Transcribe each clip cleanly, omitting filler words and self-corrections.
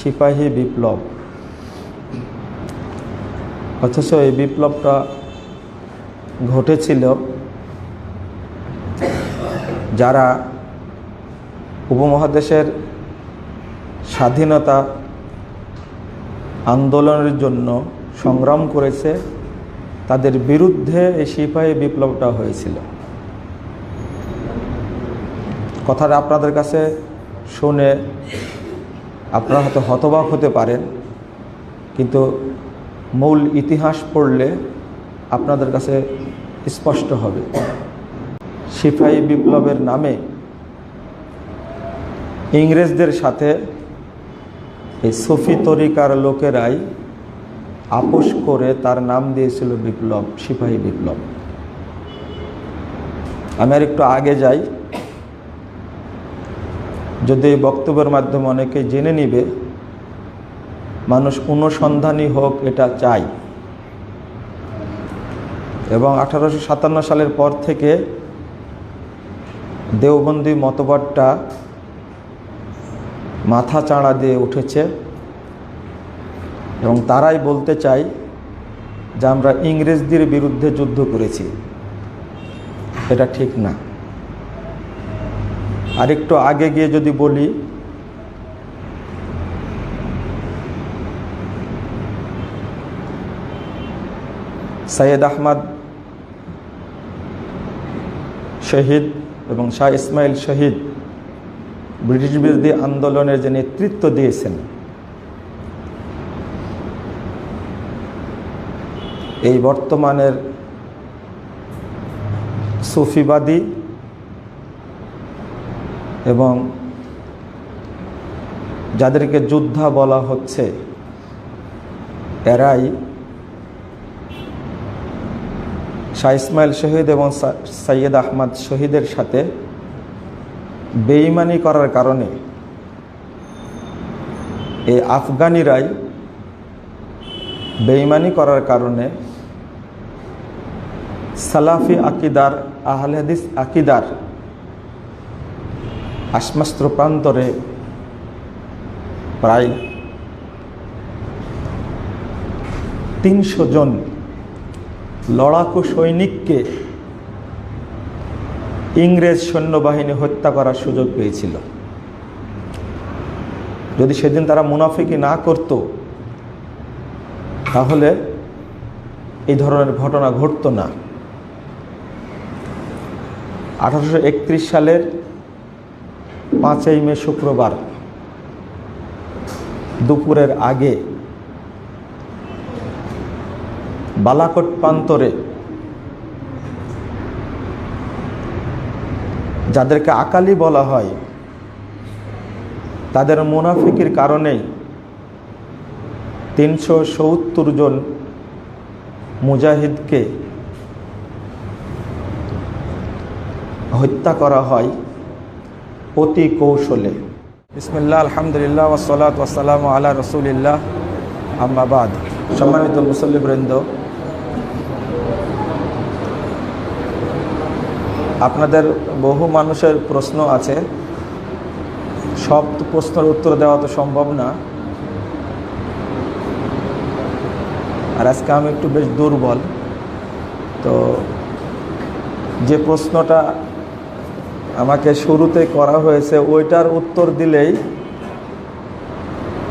সিপাহী বিপ্লব, অথচ এই বিপ্লবটা ঘটেছিল যারা উপমহাদেশের স্বাধীনতা আন্দোলনের জন্য সংগ্রাম করেছে, তাদের বিরুদ্ধে এই সিপাহী বিপ্লবটা হয়েছিল। কথাটা আপনাদের কাছে শুনে আপনারা হয়তো হতবাক হতে পারেন, কিন্তু মূল ইতিহাস পড়লে আপনাদের কাছে স্পষ্ট হবে। সিপাহী বিপ্লবের নামে ইংরেজদের সাথে এই সুফি তরিকার লোকেরাই আপোষ করে তার নাম দিয়েছিল বিপ্লব, সিপাহী বিপ্লব। আমি আর একটু আগে যাই, যদি এই বক্তব্যের মাধ্যমে অনেকে জেনে নিবে, মানুষ অনুসন্ধানী হোক এটা চাই। এবং 1857 সালের পর থেকে দেওবন্দি মতবাদটা মাথা চাড়া দিয়ে উঠেছে এবং তারাই বলতে চাই যে আমরা ইংরেজদের বিরুদ্ধে যুদ্ধ করেছি। এটা ঠিক না। আরেকটু আগে গিয়ে যদি বলি, সৈয়দ আহমদ শহীদ এবং শাহ ইসমাইল শহীদ ব্রিটিশ বিরোধী আন্দোলনের যে নেতৃত্ব দিয়েছেন, এই বর্তমানের সুফিবাদী এবং যাদেরকে যোদ্ধা বলা হচ্ছে, এরাই শাহ ইসমাইল শহীদ এবং সৈয়দ আহমদ শহীদের সাথে বেঈমানি করার কারণে এই আফগানিরাই বেঈমানি করার কারণে সালাফি আকিদার, আহলে হাদিস আকিদার আশমাস্ত্র প্রান্তরে প্রায় 300 জন লড়াকু সৈনিককে ইংরেজ সৈন্যবাহিনী হত্যা করার সুযোগ পেয়েছিল। যদি সেদিন তারা মুনাফিকি না করত, তাহলে এই ধরনের ঘটনা ঘটতো না। 1831 সালের 5ই মে শুক্রবার দুপুরের আগে বালাকোট প্রান্তরে যাদেরকে আকালি বলা হয়, তাদের মুনাফিকির কারণেই 370 জন মুজাহিদকে হত্যা করা হয় অতি কৌশলে। বিসমিল্লাহ, আলহামদুলিল্লাহ, ওয়াসসালাতু ওয়াসসালামু আলা রাসূলিল্লাহ, আম্মা বাদ। সম্মানিত মুসল্লিবৃন্দ, আপনাদের বহু মানুষের প্রশ্ন আছে, সব প্রশ্নের উত্তর দেওয়া তো সম্ভব না। আর আজকে আমি একটু বেশ দুর্বল, তো যে প্রশ্নটা আমাকে শুরুতে করা হয়েছে ওইটার উত্তর দিলেই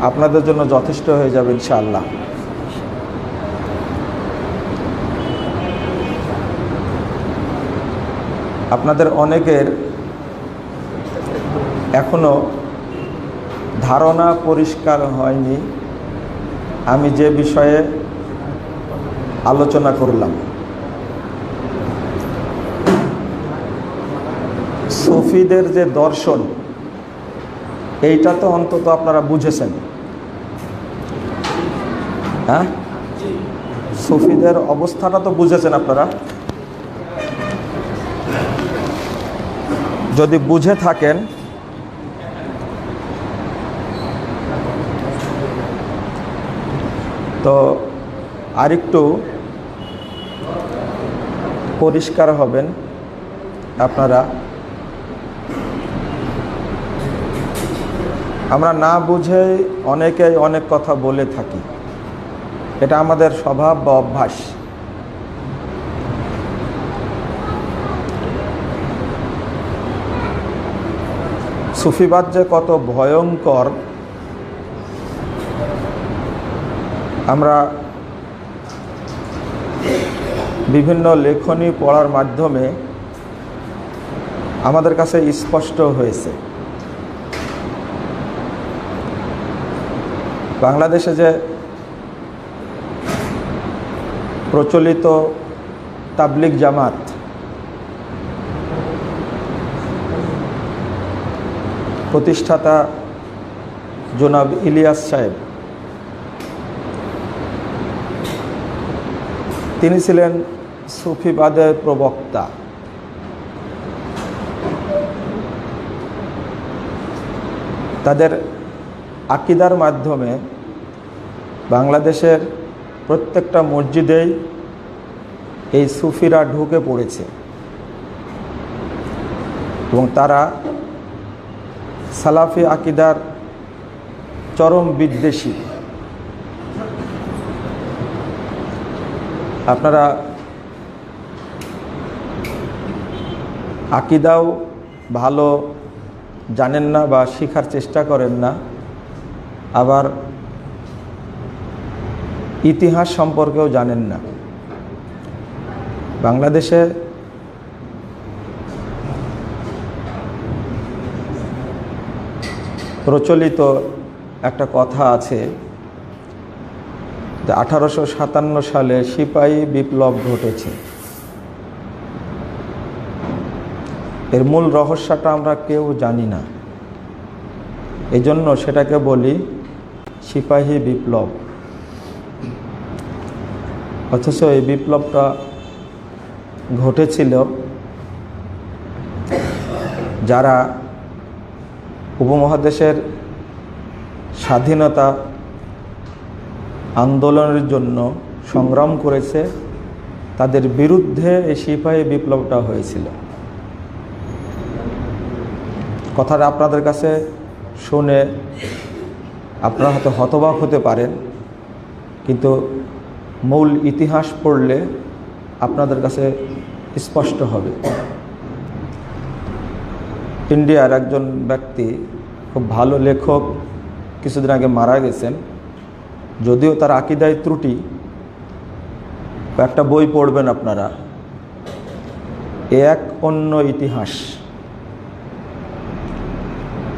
আপনাদের জন্য যথেষ্ট হয়ে যাবে ইনশাআল্লাহ। আপনাদের অনেকের এখনো ধারণা পরিষ্কার হয়নি আমি যে বিষয়ে আলোচনা করলাম। সুফিদের যে দর্শন, এইটা তো অন্তত আপনারা বুঝেছেন, হ্যাঁ? সুফিদের অবস্থাটা তো বুঝেছেন আপনারা। যদি বুঝে থাকেন তো আরেকটু পরিষ্কার হবেন আপনারা। আমরা না বুঝে অনেকেই অনেক কথা বলে থাকি, এটা আমাদের স্বভাব বা অভ্যাস। সুফিবাদ যে কত ভয়ঙ্কর আমরা বিভিন্ন লেখনী পড়ার মাধ্যমে আমাদের কাছে স্পষ্ট হয়েছে। বাংলাদেশে যে প্রচলিত তাবলিগ জামাত, প্রতিষ্ঠাতা জনাব ইলিয়াস সাহেব, তিনি ছিলেন সুফিবাদের প্রবক্তা। তাদের আকিদার মাধ্যমে বাংলাদেশের প্রত্যেকটা মসজিদেই এই সুফিরা ঢুকে পড়েছে এবং তারা সালাফি আকিদার চরম বিদ্বেষী। আপনারা আকিদাও ভালো জানেন না বা শেখার চেষ্টা করেন না, আবার ইতিহাস সম্পর্কেও জানেন না। বাংলাদেশে প্রচলিত একটা কথা আছে যে 1857 সালে সিপাহী বিপ্লব ঘটেছে। এর মূল রহস্যটা আমরা কেউ জানি না, এই জন্য সেটাকে বলি সিপাহী বিপ্লব। অথচ এই বিপ্লবটা ঘটেছিল যারা উপমহাদেশের স্বাধীনতা আন্দোলনের জন্য সংগ্রাম করেছে, তাদের বিরুদ্ধে এই সিপাহী বিপ্লবটা হয়েছিল। কথাটা আপনাদের কাছে শুনে আপনারা হয়তো হতবাক হতে পারেন, কিন্তু মূল ইতিহাস পড়লে আপনাদের কাছে স্পষ্ট হবে। ইন্ডিয়ার একজন ব্যক্তি, খুব ভালো লেখক, কিছুদিন আগে মারা গেছেন। যদিও তার আকিদায় ত্রুটি, একটা বই পড়বেন আপনারা, এক অন্য ইতিহাস।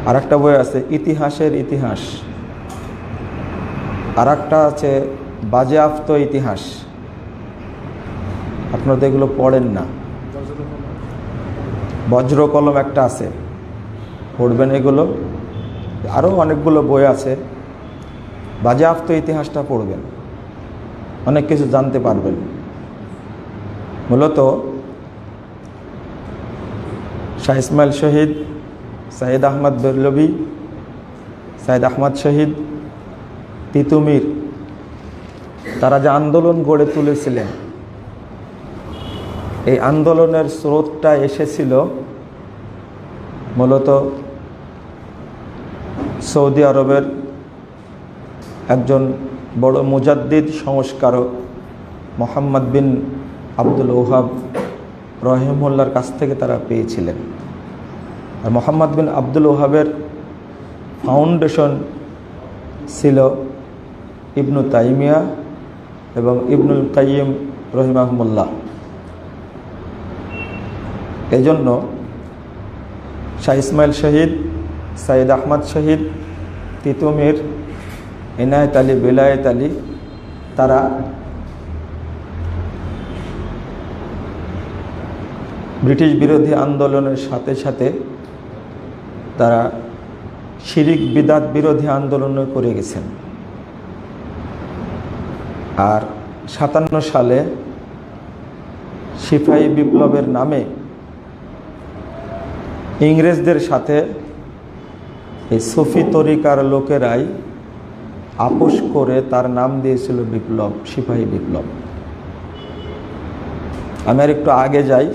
আর একটা বই আছে ইতিহাসের ইতিহাস, আর একটা আছে বাজেয়াপ্ত ইতিহাস। আপনারা তো এগুলো পড়েন না। বজ্র কলম একটা আছে, পড়বেন এগুলো। আরও অনেকগুলো বই আছে, বাজেয়াপ্ত ইতিহাসটা পড়বেন, অনেক কিছু জানতে পারবেন। মূলত শাহ ইসমাইল শহীদ, সাইদ আহমদ বেরলভী, সাইদ আহমদ শহীদ, তিতুমির, তারা যে আন্দোলন গড়ে তুলেছিলেন, এই আন্দোলনের স্রোতটা এসেছিল মূলত সৌদি আরবের একজন বড় মুজাদ্দিদ সংস্কারক মোহাম্মদ বিন আব্দুল ওহাব রহিমুল্লাহর কাছ থেকে তারা পেয়েছিলেন। আর মোহাম্মদ বিন আব্দুল ওহাবের ফাউন্ডেশন ছিল ইবনু তাইমিয়া এবং ইবনুল কাইয়িম রহিমাহুমুল্লাহ। এই জন্য শাহ ইসমাইল শহীদ, সাইদ আহমদ শহীদ, তিতুমির, ইনায়েত আলী, বেলায়েত আলী, তারা ব্রিটিশ বিরোধী আন্দোলনের সাথে সাথে তারা শিরিক বিদাত বিরোধী আন্দোলনও করে গেছেন। আর 57 সালে সিপাহী বিপ্লবের নামে ইংরেজদের সাথে এই সুফি তরিকার লোকেরাই আপোষ করে তার নাম দিয়েছিল বিপ্লব, সিপাহী বিপ্লব। আমি আর একটু আগে যাই,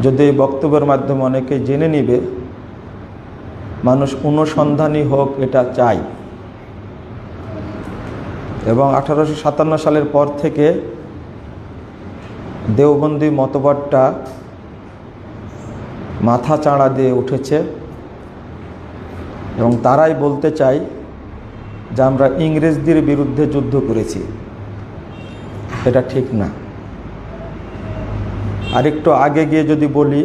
যদি এই বক্তব্যের মাধ্যমে অনেকে জেনে নিবে মানুষ অনুসন্ধানী হোক, এটা চাই। এবং 1857 সালের পর থেকে দেওবন্দি মতবাদটা মাথা চাড়া দিয়ে উঠেছে এবং তারাই বলতে চাই যে আমরা ইংরেজদের বিরুদ্ধে যুদ্ধ করেছি। এটা ঠিক না। আরেকটু আগে গিয়ে যদি বলি,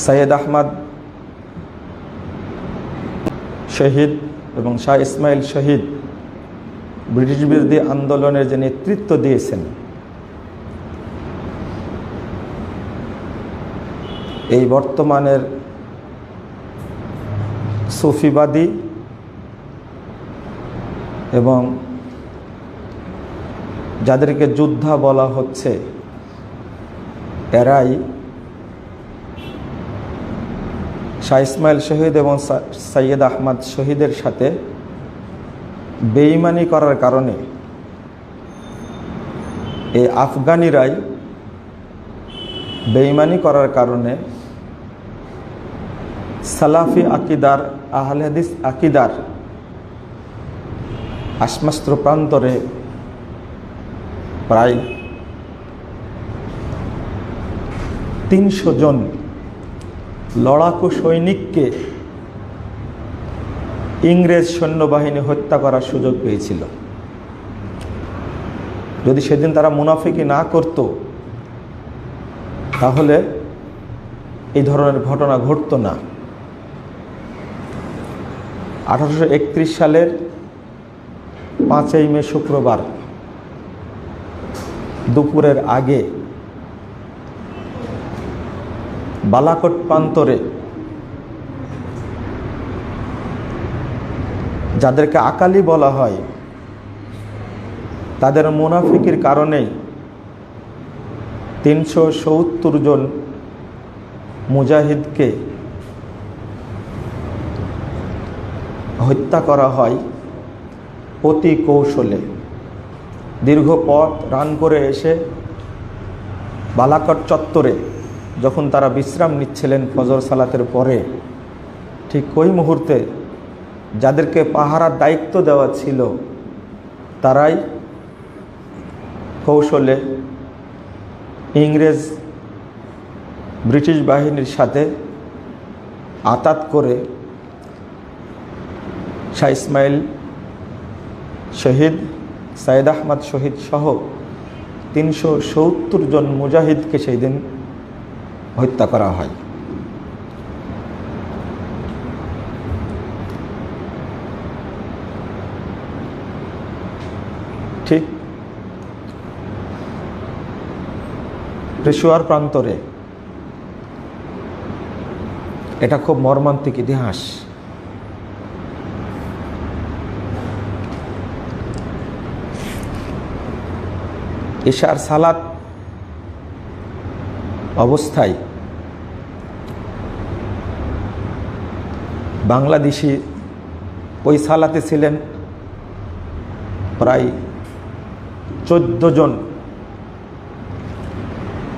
সৈয়দ আহমদ শহীদ এবং শাহ ইসমাইল শহীদ ব্রিটিশ বিরোধী আন্দোলনের যে নেতৃত্ব দিয়েছেন, এই বর্তমানের সুফিবাদী এবং যাদেরকে যোদ্ধা বলা হচ্ছে, এরাই শাহ ইসমাইল শহীদ এবং সৈয়দ আহমদ শহীদের সাথে বেঈমানি করার কারণে এই আফগানিরাই বেঈমানি করার কারণে সালাফি আকিদার, আহলে হাদিস আকিদার আশমাস্ত্র প্রান্তরে প্রায় 300 জন লড়াকু সৈনিককে ইংরেজ সৈন্যবাহিনী হত্যা করার সুযোগ পেয়েছিল। যদি সেদিন তারা মুনাফিকি না করত, তাহলে এই ধরনের ঘটনা ঘটতো না। 1831 সালের 5ই মে শুক্রবার দুপুরের আগে বালাকোট প্রান্তরে যাদেরকে আকালি বলা হয়, তাদের মুনাফিকির কারণেই 370 জন মুজাহিদকে হত্যা করা হয় অতি কৌশলে। দীর্ঘ পথ রান করে এসে বালাকোট চত্বরে যখন তারা বিশ্রাম নিচ্ছিলেন ফজর সালাতের পরে, ঠিক ওই মুহূর্তে যাদেরকে পাহারার দায়িত্ব দেওয়া ছিল, তারাই কৌশলে ইংরেজ ব্রিটিশ বাহিনীর সাথে আতাত করে শাহ ইসমাইল শহীদ, সৈয়দ আহমদ শহীদ সহ 370 জন মুজাহিদকে সেই দিন হত্যা করা হয়। ঠিক পেশোয়ার প্রান্তরে এটা খুব মর্মান্তিক ইতিহাস। ইশার সালাত অবস্থায় বাংলাদেশি ওই সালাতে ছিলেন প্রায় 14 জন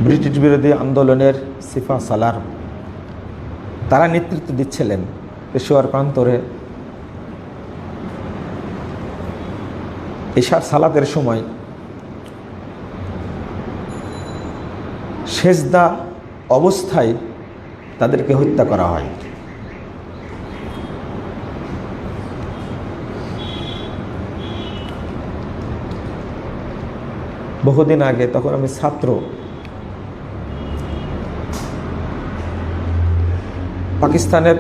ব্রিটিশ বিরোধী আন্দোলনের সিফা সালার। তারা নেতৃত্ব দিচ্ছিলেন পেশোয়ার প্রান্তরে। ইশার সালাতের সময় সেজদা অবস্থায় তাদেরকে হত্যা করা হয়। বহুদিন আগে, তখন আমি ছাত্র, পাকিস্তানের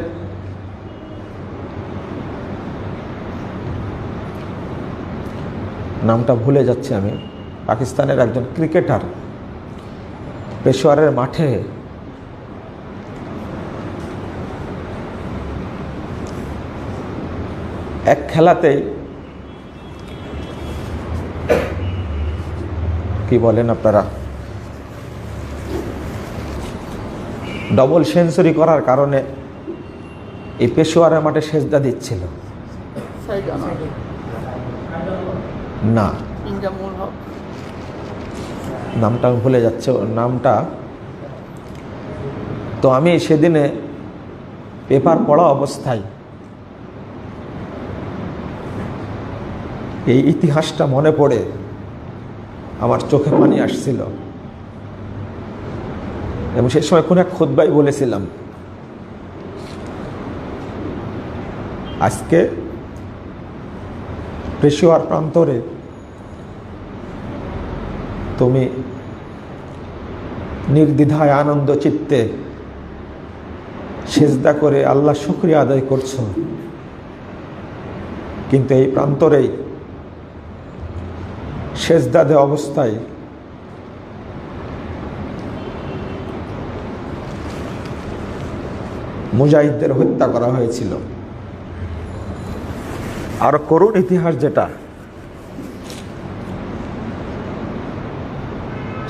নামটা ভুলে যাচ্ছি আমি, পাকিস্তানের একজন ক্রিকেটার পেশোয়ারের মাঠে এক খেলাতেই, কি বলেন আপনারা, ডবল সেঞ্চুরি করার কারণে এই পেশোয়ারের মাঠে সেজদা দিচ্ছিল না। নামটা ভুলে যাচ্ছে ওর নামটা। তো আমি সেদিনে পেপার পড়া অবস্থায় এই ইতিহাসটা মনে পড়ে আমার চোখে পানি আসছিল। এবং সেই সময় কোন এক খুতবায় বলেছিলাম, আজকে পেশোয়ার প্রান্তরে তুমি নির্দ্বিধায় আনন্দ চিত্তে সেজদা করে আল্লাহ শুকরিয়া আদায় করছো, কিন্তু এই প্রান্তরেই সেজদা দেওয়া অবস্থায় মুজাহিদদের হত্যা করা হয়েছিল। আর করুণ ইতিহাস যেটা,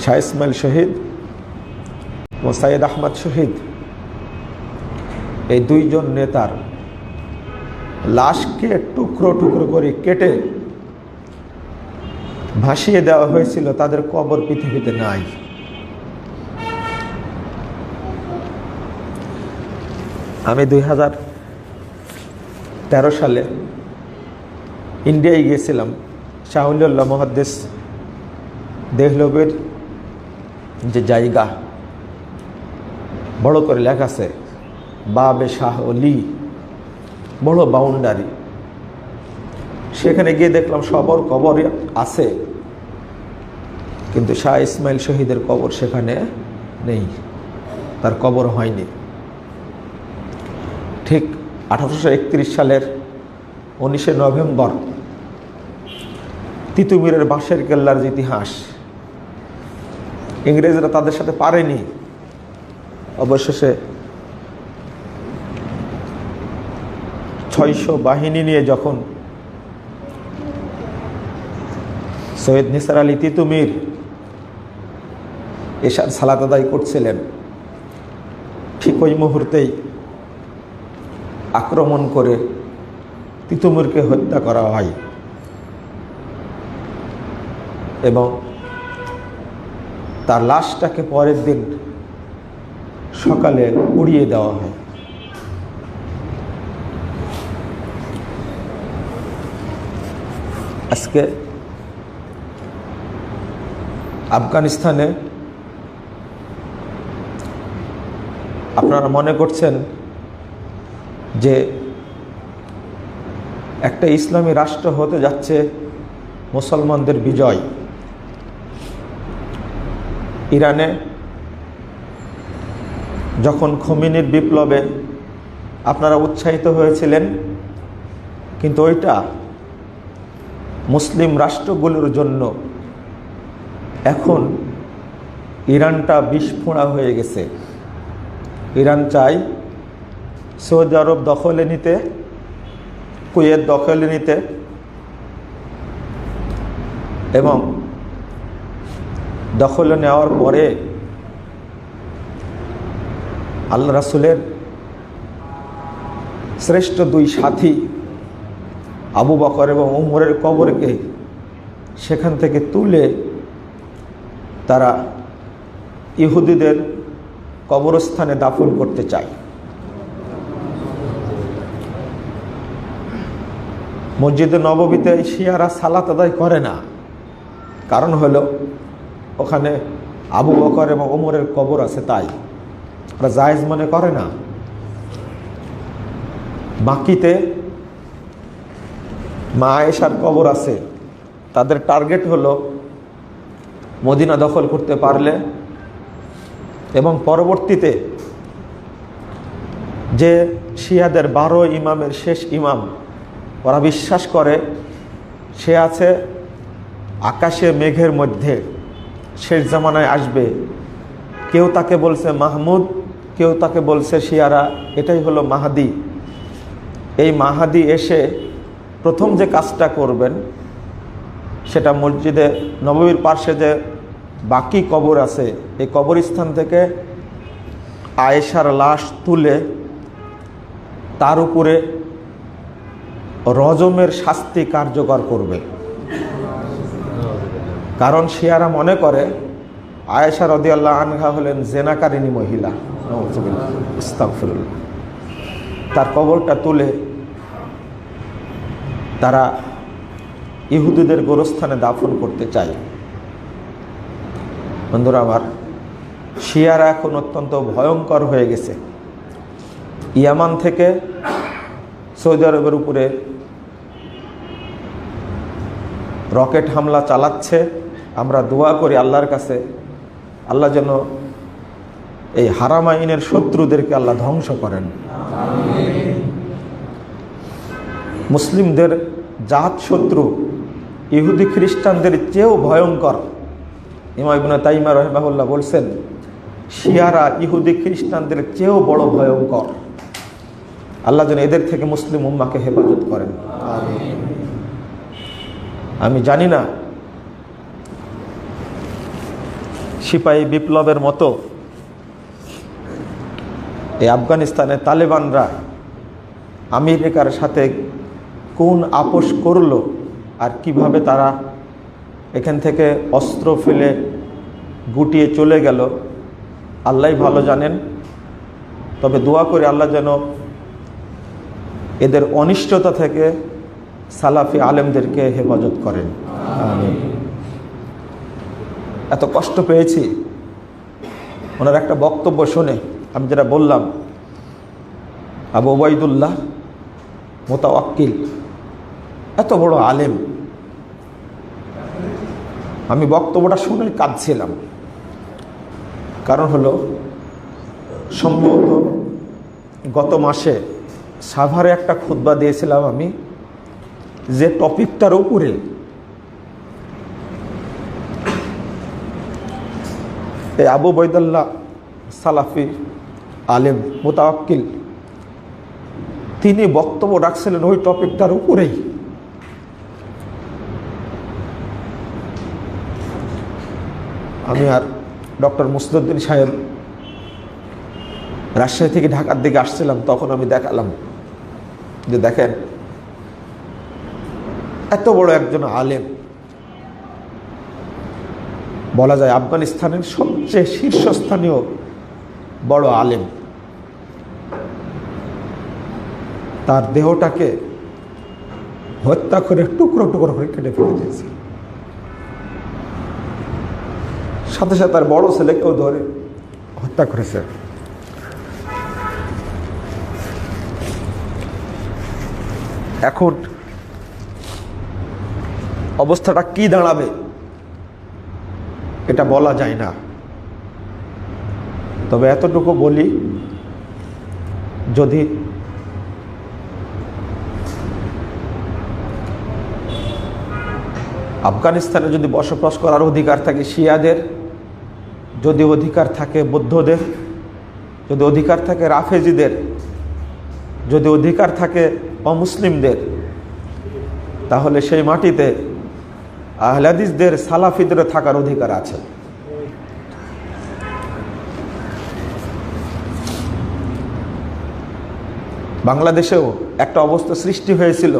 শাহ ইসমাইল শহীদ ও সাইয়েদ আহমদ শহীদ, এই দুইজন নেতার লাশকে টুকরো টুকরো করে কেটে ভাসিয়ে দেওয়া হয়েছিল, তাদের কবর পৃথিবীতে নাই। আমি 2013 সালে ইন্ডিয়ায় গিয়েছিলাম। শাহুল্লাহ মুহাদ্দিস দেহলভীর যে জায়গা বড় করে লেখা আছে বাবে শাহ অলি, বড় বাউন্ডারি, সেখানে গিয়ে দেখলাম সবর কবর আছে, কিন্তু শাহ ইসমাইল শহীদের কবর সেখানে নেই, তার কবর হয়নি। ঠিক 1831 সালের 19শে নভেম্বর তিতুমিরের বাঁশের কেল্লার যে ইতিহাস, ইংরেজরা তাদের সাথে পারেনি, অবশেষে 600 বাহিনী নিয়ে যখন সৈয়দ নিসার আলী তিতুমির এশার সালাত আদায় করছিলেন, ঠিক ওই মুহূর্তেই আক্রমণ করে তিতুমিরকে হত্যা করা হয় এবং তার লাশটাকে পরের দিন সকালে উড়িয়ে দেওয়া হয়। আজকে আফগানিস্তানে আপনারা মনে করছেন যে একটা ইসলামী রাষ্ট্র হতে যাচ্ছে, মুসলমানদের বিজয়। ইরানে যখন খোমেনির বিপ্লবে আপনারা উৎসাহিত হয়েছিলেন, কিন্তু ওইটা মুসলিম রাষ্ট্রগুলোর জন্য এখন ইরানটা বিস্ফোড়া হয়ে গেছে। ইরান চায় সৌদি আরব দখলে নিতে, কুয়েত দখলে নিতে, এবং দখলে নেওয়ার পরে আল্লাহ রাসূলের শ্রেষ্ঠ দুই সাথী আবু বকর এবং উমরের কবরকে সেখান থেকে তুলে তারা ইহুদিদের কবরস্থানে দাফন করতে চায়। মসজিদে নববীতে শিয়ারা সালাত আদায় করে না, কারণ হলো ওখানে আবু বকর এবং ওমরের কবর আছে, তাই ওরা জায়েজ মনে করে না। বাকিতে মা আয়েশার কবর আছে, তাদের টার্গেট হলো মদিনা দখল করতে পারলে এবং পরবর্তীতে যে শিয়াদের 12 ইমামের শেষ ইমাম, ওরা বিশ্বাস করে সে আছে আকাশে মেঘের মধ্যে, শেষ জামানায় আসবে। কেউ তাকে বলছে মাহমুদ, কেউ তাকে বলছে শিয়ারা এটাই হলো মাহাদি। এই মাহাদি এসে প্রথম যে কাজটা করবেন সেটা মসজিদে নববীর পার্শ্বে যে বাকি কবর আছে, এই কবরস্থান থেকে আয়েশার লাশ তুলে তার উপরে রজমের শাস্তি কার্যকর করবে। কারণ শিয়ারা মনে করে আয়েশা রাদিয়াল্লাহু আনহা হলেন জেনাকারিনী মহিলা, নাউযুবিল্লাহ, আস্তাগফিরুল্লাহ। তার কবরটা তুলে তারা ইহুদিদের গোরস্থানে দাফন করতে চায়। বন্ধুরা আমার, শিয়ারা এখন অত্যন্ত ভয়ঙ্কর হয়ে গেছে। ইয়ামান থেকে সৌদি আরবের উপরে রকেট হামলা চালাচ্ছে। আমরা দোয়া করি আল্লাহর কাছে, আল্লাহ যেন এই হারামাইনের শত্রুদেরকে আল্লাহ ধ্বংস করেন। মুসলিমদের জাত শত্রু ইহুদি খ্রিস্টানদের চেয়েও ভয়ঙ্কর। ইমাম ইবনে তাইমিয়া রাহিমাহুল্লাহ বলছেন, শিয়ারা ইহুদি খ্রিস্টানদের চেয়েও বড় ভয়ঙ্কর। আল্লাহ যেন এদের থেকে মুসলিম উম্মাহকে হেফাজত করেন। আমি জানি না সিপাহী বিপ্লবের মতো এই আফগানিস্তানে তালেবানরা আমেরিকার সাথে কোন আপোষ করলো আর কিভাবে তারা এখান থেকে অস্ত্র ফেলে গুটিয়ে চলে গেল, আল্লাহই ভালো জানেন। তবে দোয়া করে আল্লাহ যেন এদের অনিষ্টতা থেকে সালাফি আলেমদেরকে হেফাজত করেন। আমিন। এত কষ্ট পেয়েছি ওনার একটা বক্তব্য শুনে। আমি যেটা বললাম, আবু ওবাইদুল্লাহ মুতাওয়াক্কিল এত বড় আলেম, আমি বক্তব্যটা শুনে কাঁদছিলাম। কারণ হলো, সম্ভবত গত মাসে সাভারে একটা খুতবা দিয়েছিলাম আমি, যে টপিকটার উপরে এই আবু ওবাইদুল্লাহ সালাফি আলেম মুতাওয়াক্কিল তিনি বক্তব্য রাখছিলেন ওই টপিকটার উপরেই। আমি আর ডক্টর মুসলিউদ্দিন সাহেব রাজশাহী থেকে ঢাকার দিকে আসছিলাম, তখন আমি দেখালাম যে দেখেন এত বড় একজন আলেম, বলা যায় আফগানিস্তানের সবচেয়ে শীর্ষস্থানীয় বড় আলেম, তার দেহটাকে হত্যা করে টুকরো টুকরো করে কেটে ফেলে দিয়েছে। সাথে সাথে তার বড় ছেলেকেও ধরে হত্যা করেছে। এখন অবস্থাটা কি দাঁড়াবে এটা বলা যায় না। তবে এতটুকু বলি, যদি আফগানিস্তানে যদি বসবাস করার অধিকার থাকে শিয়াদের, যদি অধিকার থাকে বৌদ্ধদের, যদি অধিকার থাকে রাফেজিদের, যদি অধিকার থাকে অমুসলিমদের, তাহলে সেই মাটিতে আহলে হাদিসদের সালাফিদের থাকার অধিকার আছে। বাংলাদেশেও একটা অবস্থা সৃষ্টি হয়েছিল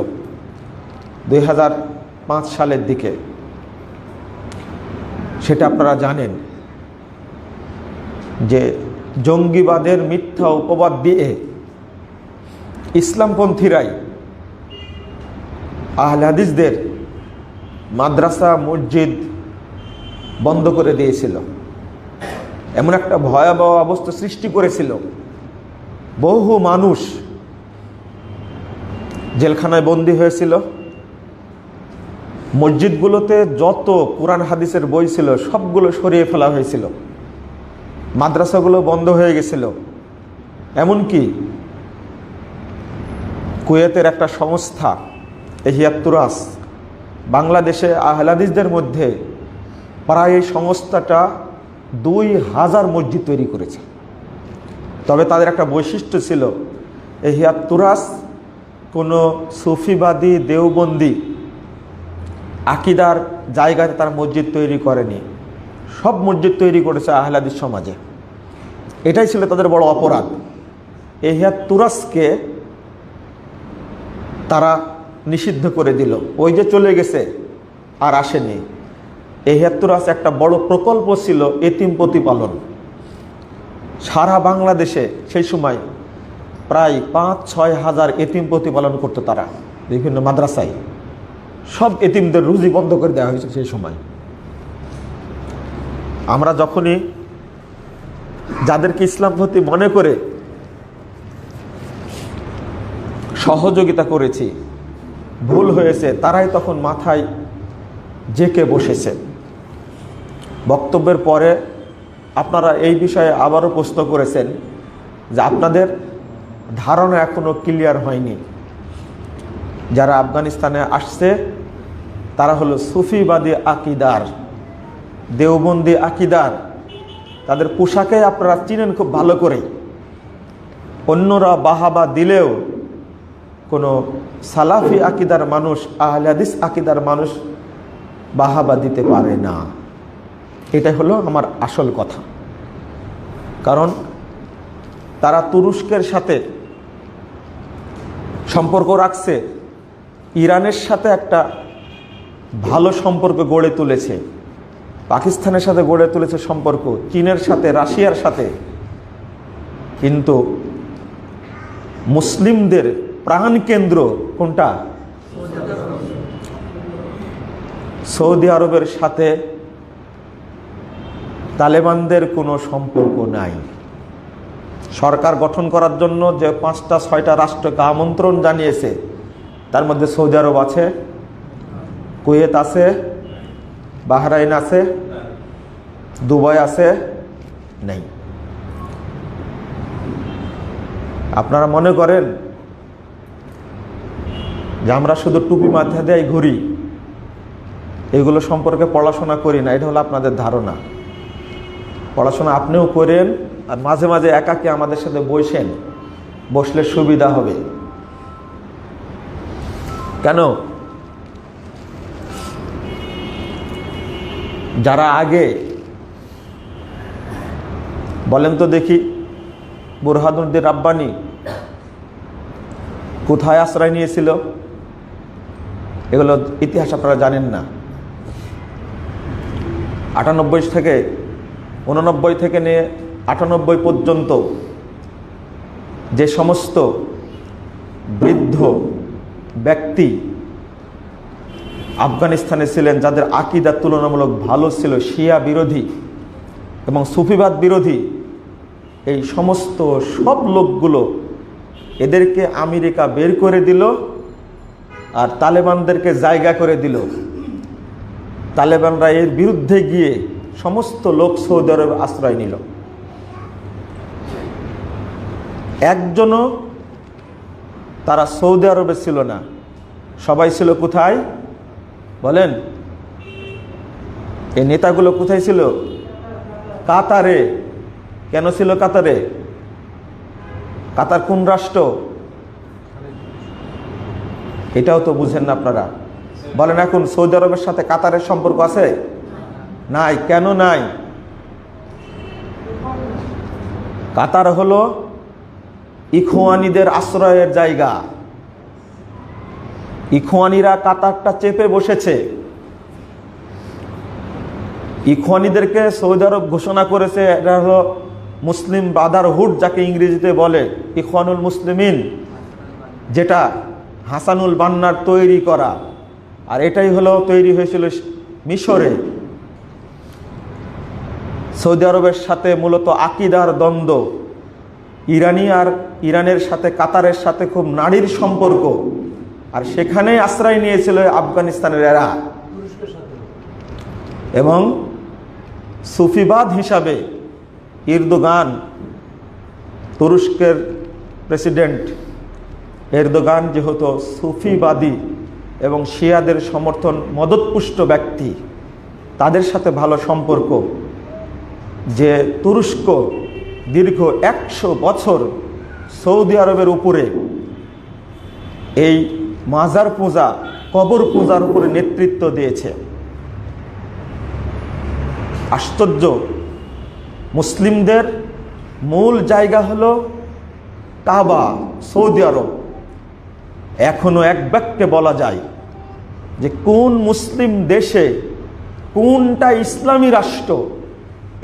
2005 সালের দিকে, সেটা আপনারা জানেন, যে জঙ্গিবাদের মিথ্যা উপবাদ দিয়ে ইসলামপন্থীরাই আহলে হাদিসদের মাদ্রাসা মসজিদ বন্ধ করে দিয়েছিল। এমন একটা ভয়াবহ অবস্থা সৃষ্টি করেছিল, বহু মানুষ জেলখানায় বন্দী হয়েছিল। মসজিদগুলোতে যত কোরআন হাদিসের বই ছিল সবগুলো সরিয়ে ফেলা হয়েছিল, মাদ্রাসাগুলো বন্ধ হয়ে গেছিল। এমনকি কুয়েতের একটা সংস্থা ইহিয়াত তুরাস বাংলাদেশে আহলে হাদিসদের মধ্যে প্রায় এই সংস্থাটা 2000 মসজিদ তৈরি করেছে। তবে তাদের একটা বৈশিষ্ট্য ছিল, ইহিয়াত তুরাস কোনো সুফিবাদী দেওবন্দি আকিদার জায়গায় তারা মসজিদ তৈরি করেনি, সব মসজিদ তৈরি করেছে আহলে হাদিস সমাজে। এটাই ছিল তাদের বড় অপরাধ। ইহিয়াত তুরাসকে তারা নিষিদ্ধ করে দিল, ওই যে চলে গেছে আর আসেনি। এই হেত্তরাস একটা বড় প্রকল্প ছিল এতিম প্রতিপালন। সারা বাংলাদেশে সেই সময় প্রায় 5-6 হাজার এতিম প্রতিপালন করতো তারা বিভিন্ন মাদ্রাসায়। সব এতিমদের রুজি বন্ধ করে দেওয়া হয়েছে সেই সময়। আমরা যখনই যাদেরকে ইসলাম প্রতি মনে করে সহযোগিতা করেছি, ভুল হয়েছে, তারাই তখন মাথায় জেকে বসেছে। বক্তব্যের পরে আপনারা এই বিষয়ে আবারও প্রশ্ন করেছেন যে আপনাদের ধারণা এখনো ক্লিয়ার হয়নি। যারা আফগানিস্তানে আসছে তারা হলো সুফিবাদী আকিদার, দেওবন্দি আকিদার। তাদের পোশাকে আপনারা চিনেন খুব ভালো করে। অন্যরা বাহাবা দিলেও কোনো সালাফি আকিদার মানুষ, আহলে হাদিস আকিদার মানুষ বাহাবা দিতে পারে না। এটা হলো আমার আসল কথা। কারণ তারা তুরস্কের সাথে সম্পর্ক রাখছে, ইরানের সাথে একটা ভালো সম্পর্ক গড়ে তুলেছে, পাকিস্তানের সাথে গড়ে তুলেছে সম্পর্ক, চীনের সাথে, রাশিয়ার সাথে। কিন্তু মুসলিমদের প্রাণকেন্দ্র কোনটা? সৌদি আরবের সাথে তালেবানদের কোনো সম্পর্ক নাই। সরকার গঠন করার জন্য যে 5-6টা রাষ্ট্রকে আমন্ত্রণ জানিয়েছে, তার মধ্যে সৌদি আরব আছে, কুয়েত আছে, বাহরাইন আছে, দুবাই আছে, নেই। আপনারা মনে করেন যে আমরা শুধু টুপি মাথায় দিয়ে ঘুরি, এগুলো সম্পর্কে পড়াশোনা করি না। এটা হলো আপনাদের ধারণা। পড়াশোনা আপনিও করেন, আর মাঝে মাঝে একাকে আমাদের সাথে বসেন, বসলে সুবিধা হবে। কেন? যারা আগে, বলেন তো দেখি, বুরহানুদ্দিন রাব্বানী কোথায় আশ্রয় নিয়েছিল? এগুলো ইতিহাস আপনারা জানেন না। 98 থেকে 89 থেকে নিয়ে 98 পর্যন্ত যে সমস্ত বৃদ্ধ ব্যক্তি আফগানিস্তানে ছিলেন, যাদের আকীদা তুলনামূলক ভালো ছিল, শিয়া বিরোধী এবং সুফিবাদ বিরোধী, এই সমস্ত সব লোকগুলো, এদেরকে আমেরিকা বের করে দিল আর তালেবানদেরকে জায়গা করে দিল। তালেবানরা এর বিরুদ্ধে গিয়ে সমস্ত লোক সৌদি আরবে আশ্রয় নিল। একজনও তারা সৌদি আরবে ছিল না, সবাই ছিল কোথায় বলেন? এই নেতাগুলো কোথায় ছিল? কাতারে। কেন ছিল কাতারে? কাতার কোন রাষ্ট্র? এটাও তো বুঝেন না আপনারা। বলেন, এখন সৌদি আরবের সাথে কাতারের সম্পর্ক আছে? নাই। কেন নাই? কাতার হলো ইখওয়ানিদের আশ্রয়ের জায়গা। ইখওয়ানিরা কাতারটা চেপে বসেছে। ইখওয়ানিদেরকে সৌদি আরব ঘোষণা করেছে, এটা হলো মুসলিম ব্রাদারহুড, যাকে ইংরেজিতে বলে ইখওয়ানুল মুসলিমিন, যেটা হাসানুল বান্নার তৈরি করা। আর এটাই হলো তৈরি হয়েছিল মিশরে। সৌদি আরবের সাথে মূলত আকীদার দ্বন্দ্ব, ইরানি আর ইরানের সাথে কাতারের সাথে খুব নাড়ির সম্পর্ক, আর সেখানেই আশ্রয় নিয়েছিল আফগানিস্তানের এরা। এবং সুফিবাদ হিসাবে এরদোগান, তুরস্কের প্রেসিডেন্ট এরদোগান যেহেতু সুফিবাদী এবং শিয়াদের সমর্থন মদতপুষ্ট ব্যক্তি, তাদের সাথে ভালো সম্পর্ক। যে তুরস্ক দীর্ঘ 100 বছর সৌদি আরবের উপরে এই মাজার পূজা, কবর পূজার উপরে নেতৃত্ব দিয়েছে। আশ্চর্য, মুসলিমদের মূল জায়গা হলো কাবা, সৌদি আরব। এখনো এক বাক্যে বলা যায় যে কোন মুসলিম দেশে কোনটা ইসলামী রাষ্ট্র?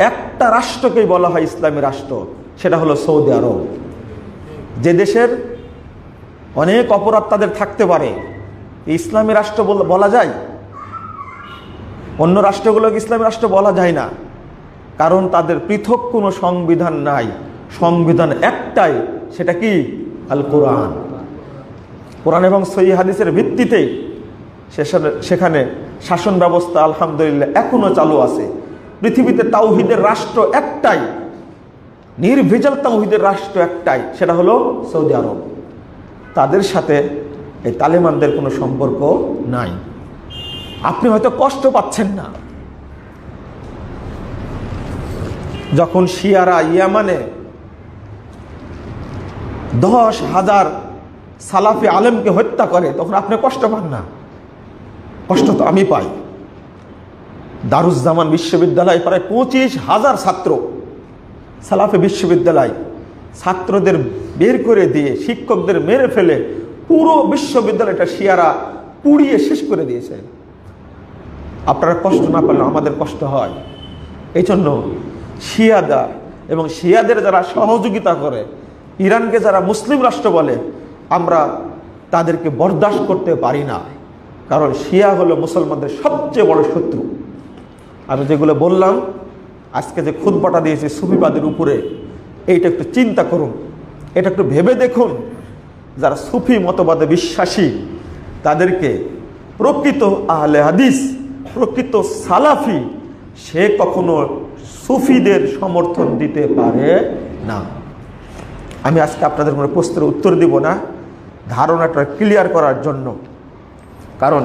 একটা রাষ্ট্রকেই বলা হয় ইসলামী রাষ্ট্র, সেটা হলো সৌদি আরব। যে দেশের অনেক অপরাধ তাদের থাকতে পারে, ইসলামী রাষ্ট্র বলা যায়? অন্য রাষ্ট্রগুলোকে ইসলামী রাষ্ট্র বলা যায় না, কারণ তাদের পৃথক কোনো সংবিধান নাই। সংবিধান একটাই, সেটা কি? আল কোরআন। কোরআন এবং সহিহ হাদিসের ভিত্তিতেই সেখানে শাসন ব্যবস্থা আলহামদুলিল্লাহ এখনো চালু আছে। পৃথিবীতে তাওহীদের রাষ্ট্র একটাই, নির্ভেজাল তাওহীদের রাষ্ট্র একটাই, সেটা হলো সৌদি আরব। তাদের সাথে এই তালেবানদের কোনো সম্পর্ক নাই। আপনি হয়তো কষ্ট পাচ্ছেন না, যখন শিয়ারা ইয়ামানে 10,000 সালাফি আলেমকে হত্যা করে, তখন আপনি কষ্ট পান না? কষ্ট তো আমি পাই। দারুজ্জামান বিশ্ববিদ্যালয় প্রায় 25,000 ছাত্র, সালাফি বিশ্ববিদ্যালয়, ছাত্রদের বের করে দিয়ে শিক্ষকদের মেরে ফেলে পুরো বিশ্ববিদ্যালয়টা শিয়ারা পুড়িয়ে শেষ করে দিয়েছে। আপনারা কষ্ট না পারলে আমাদের কষ্ট হয়। এই জন্য শিয়াদা এবং শিয়াদের যারা সহযোগিতা করে, ইরানকে যারা মুসলিম রাষ্ট্র বলে, আমরা তাদেরকে বরদাস্ত করতে পারি না, কারণ শিয়া হলো মুসলমানদের সবচেয়ে বড় শত্রু। আমি যেগুলো বললাম, আজকে যে খুতবাটা দিয়েছি সুফিবাদের উপরে, এইটা একটু চিন্তা করুন, এটা একটু ভেবে দেখুন। যারা সুফি মতবাদে বিশ্বাসী, তাদেরকে প্রকৃত আহলে হাদিস, প্রকৃত সালাফি, সে কখনো সুফিদের সমর্থন দিতে পারে না। আমি আজকে আপনাদের কোনো প্রশ্নের উত্তর দিব না, ধারণাটা ক্লিয়ার করার জন্য, কারণ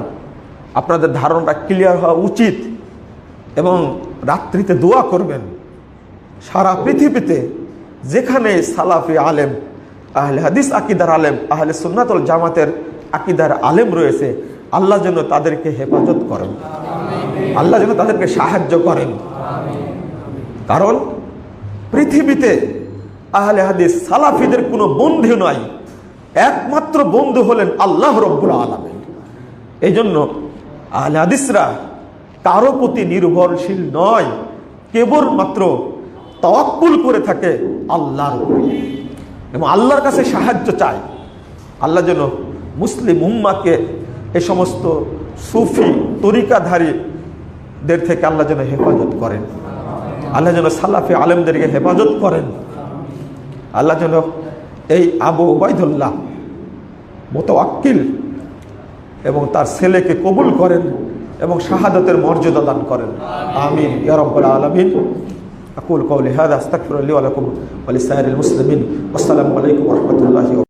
আপনাদের ধারণাটা ক্লিয়ার হওয়া উচিত। এবং রাত্রিতে দোয়া করবেন, সারা পৃথিবীতে যেখানে সালাফি আলেম, আহলে হাদিস আকিদার আলেম, আহলে সুন্নাত ওয়াল জামাতের আকিদার আলেম রয়েছে, আল্লাহ যেন তাদেরকে হেফাজত করেন, আল্লাহ যেন তাদেরকে সাহায্য করেন। কারণ পৃথিবীতে আহলে হাদিস সালাফিদের কোনো বন্ধু নয়, একমাত্র বন্ধু হলেন আল্লাহ রব্বুল আলামিন। এই জন্য আহলে হাদিসরা কারো প্রতি নির্ভরশীল নয়, কেবলমাত্র তাওয়াক্কুল করে থাকে আল্লাহর উপরে এবং আল্লাহর কাছে সাহায্য চায়। আল্লাহ যেন মুসলিম উম্মাকে এই সমস্ত সুফি তরিকাধারীদের থেকে আল্লাহ যেন হেফাজত করেন, আল্লাহ যেন সালাফি আলেমদেরকে হেফাজত করেন, আল্লাহ যেন এই আবু উবাইদুল্লাহ মুতাওয়াক্কিল এবং তার ছেলেকে কবুল করেন এবং শাহাদাতের মর্যাদা দান করেন। আমিন ইয়া রাব্বাল আলামিন। আকুল কওলি হাযা আস্তাগফিরুল্লাহ লি ওয়া লাকুম ওয়া লিসাইরিল মুসলিমিন। আসসালামু আলাইকুম ওয়া রাহমাতুল্লাহি